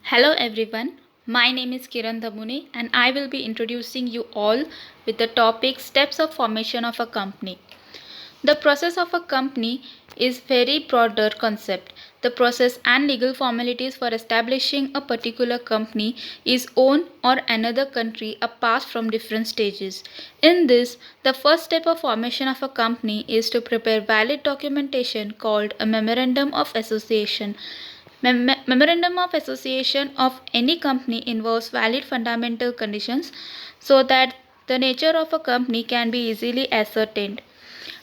Hello everyone, my name is Kiran Dhamune and I will be introducing you all with the topic Steps of Formation of a Company. The process of a company is very broader concept. The process and legal formalities for establishing a particular company is own or another country are passed from different stages. In this, the first step of formation of a company is to prepare valid documentation called a memorandum of association. Memorandum of association of any company involves valid fundamental conditions so that the nature of a company can be easily ascertained.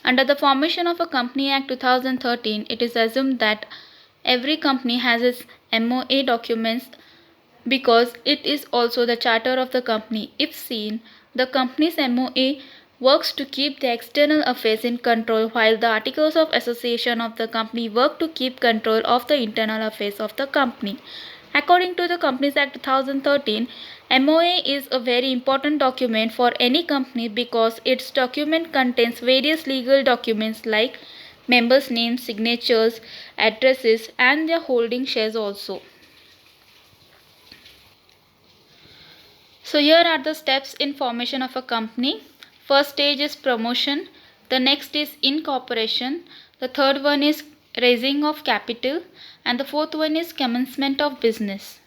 Under the Formation of a Company Act 2013, it is assumed that every company has its MOA documents because it is also the charter of the company. If seen, the company's MOA works to keep the external affairs in control while the articles of association of the company work to keep control of the internal affairs of the company. According to the Companies Act 2013, MOA is a very important document for any company because its document contains various legal documents like members' names, signatures, addresses, and their holding shares also. So here are the steps in formation of a company. First stage is promotion. The next is incorporation. The third one is raising of capital. And the fourth one is commencement of business.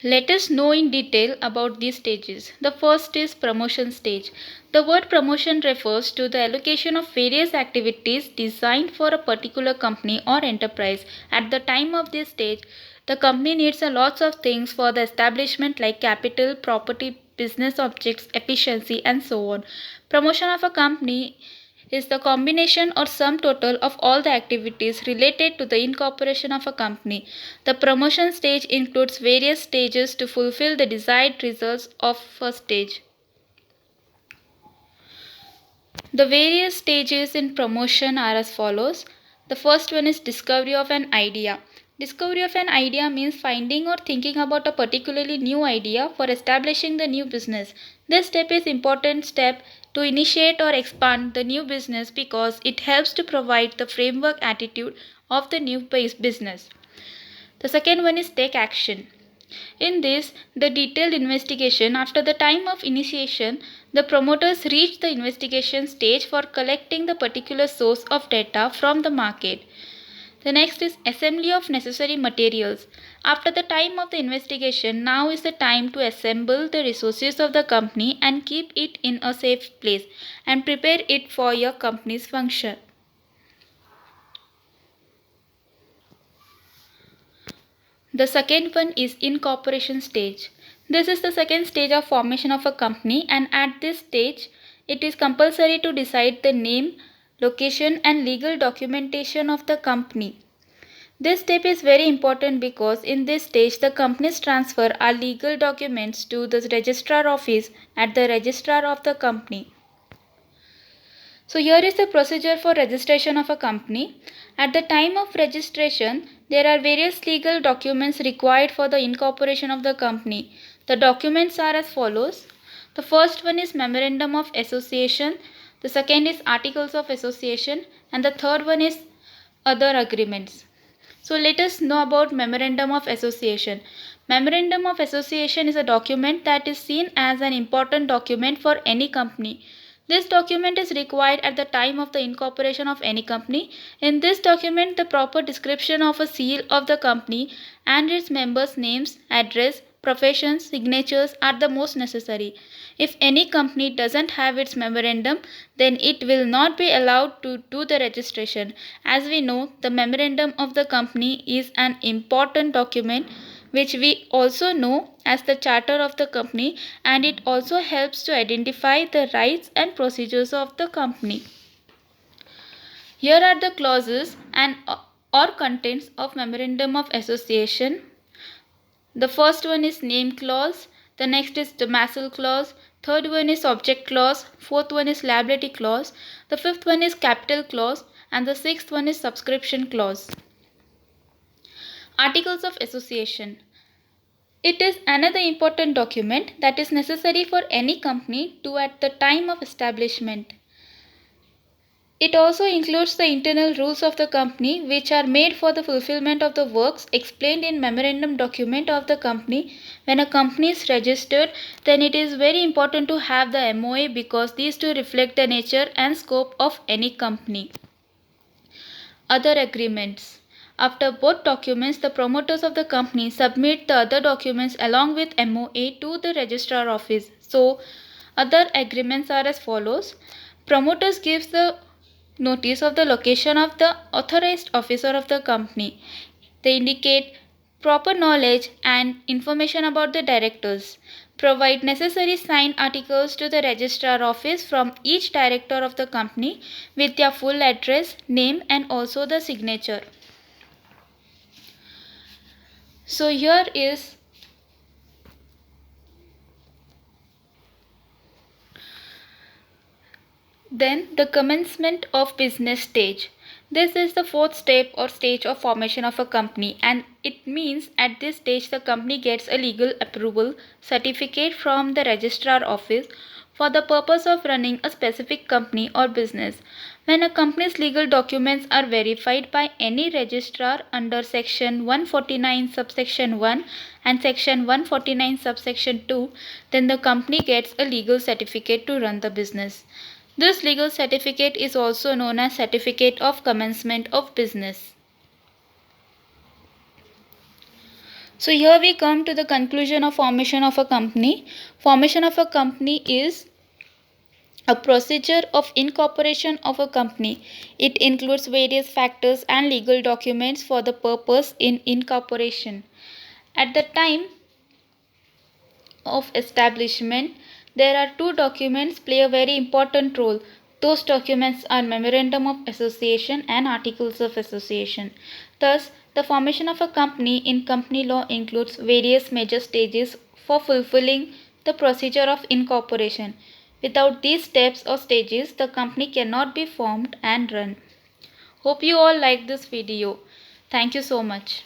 Let us know in detail about these stages. The first is promotion stage. The word promotion refers to the allocation of various activities designed for a particular company or enterprise. At the time of this stage, the company needs a lots of things for the establishment like capital, property, business objects, efficiency and so on. Promotion of a company is the combination or sum total of all the activities related to the incorporation of a company. The promotion stage includes various stages to fulfill the desired results of first stage. The various stages in promotion are as follows. The first one is discovery of an idea. Discovery of an idea means finding or thinking about a particularly new idea for establishing the new business. This step is important step to initiate or expand the new business because it helps to provide the framework attitude of the new business. The second one is take action. In this, the detailed investigation after the time of initiation, the promoters reach the investigation stage for collecting the particular source of data from the market. The next is assembly of necessary materials. After the time of the investigation, now is the time to assemble the resources of the company and keep it in a safe place and prepare it for your company's function. The second one is incorporation stage. This is the second stage of formation of a company, and at this stage it is compulsory to decide the name, location and legal documentation of the company. This step is very important because in this stage the companies transfer our legal documents to the registrar office at the registrar of the company. So here is the procedure for registration of a company. At the time of registration, there are various legal documents required for the incorporation of the company. The documents are as follows. The first one is Memorandum of Association, the second is Articles of Association, and the third one is other agreements. So let us know about Memorandum of Association. Memorandum of Association is a document that is seen as an important document for any company. This document is required at the time of the incorporation of any company. In this document, the proper description of a seal of the company and its members' names, address, professions, signatures are the most necessary. If any company doesn't have its memorandum, then it will not be allowed to do the registration. As we know, the memorandum of the company is an important document which we also know as the charter of the company, and it also helps to identify the rights and procedures of the company. Here are the clauses and or contents of Memorandum of Association. The first one is name clause, the next is demersal clause, third one is object clause, fourth one is liability clause, the fifth one is capital clause, and the sixth one is subscription clause. Articles of Association. It is another important document that is necessary for any company to at the time of establishment. It also includes the internal rules of the company which are made for the fulfillment of the works explained in memorandum document of the company. When a company is registered, then it is very important to have the MOA because these two reflect the nature and scope of any company. Other agreements. After both documents, the promoters of the company submit the other documents along with MOA to the registrar office. So, other agreements are as follows. Promoters gives the notice of the location of the authorized officer of the company. They indicate proper knowledge and information about the directors. Provide necessary signed articles to the registrar office from each director of the company with their full address, name and also the signature. So here is then the commencement of business stage. This is the fourth step or stage of formation of a company, and it means at this stage the company gets a legal approval certificate from the registrar office for the purpose of running a specific company or business. When a company's legal documents are verified by any registrar under section 149 subsection 1 and section 149 subsection 2, then the company gets a legal certificate to run the business. This legal certificate is also known as Certificate of Commencement of Business. So here we come to the conclusion of formation of a company. Formation of a company is a procedure of incorporation of a company. It includes various factors and legal documents for the purpose in incorporation. At the time of establishment, there are two documents play a very important role. Those documents are Memorandum of Association and Articles of Association. Thus, the formation of a company in company law includes various major stages for fulfilling the procedure of incorporation. Without these steps or stages, the company cannot be formed and run. Hope you all like this video. Thank you so much.